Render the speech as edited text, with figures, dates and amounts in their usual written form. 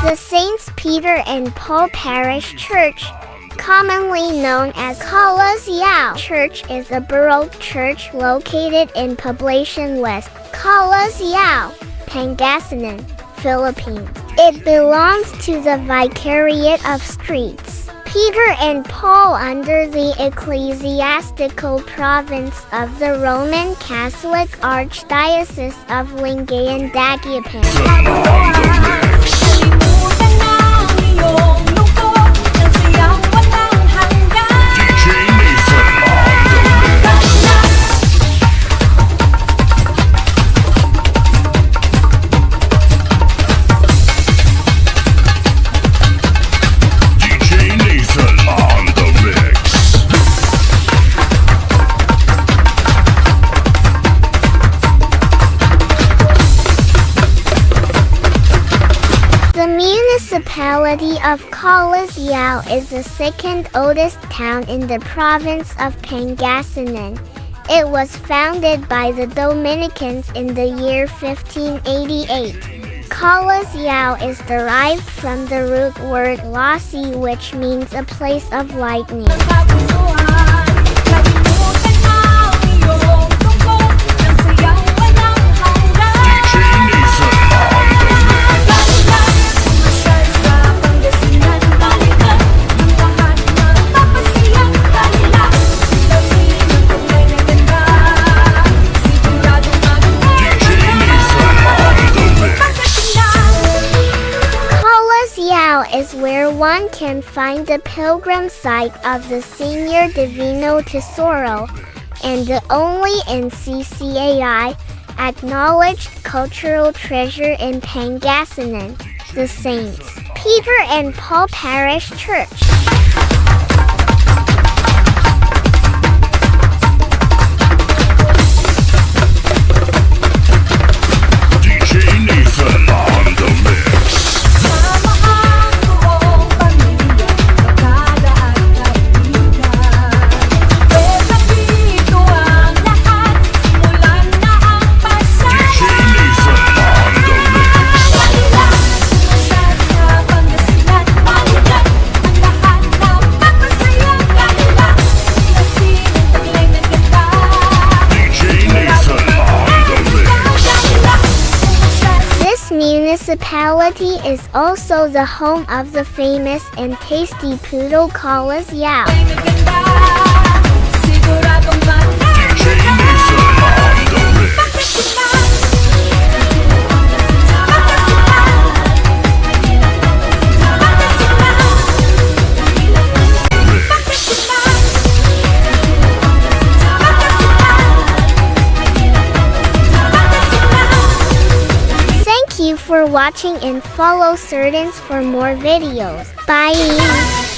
The Saints Peter and Paul Parish Church, commonly known as Calasiao Church, is a Baroque church located in Poblacion West, Calasiao Pangasinan, Philippines. It belongs to the Vicariate of Streets Peter and Paul under the ecclesiastical province of the Roman Catholic Archdiocese of Lingayen, Dagupan. The municipality of Calasiao is the second oldest town in the province of Pangasinan. It was founded by the Dominicans in the year 1588. Calasiao is derived from the root word lasi, which means a place of lightning. Is where one can find the pilgrim site of the Senior Divino Tesoro and the only NCCAI acknowledged cultural treasure in Pangasinan, the Saints Peter and Paul Parish Church. Municipality is also the home of the famous and tasty poodle Calasiao. Thank you for watching and follow Certains for more videos. Bye!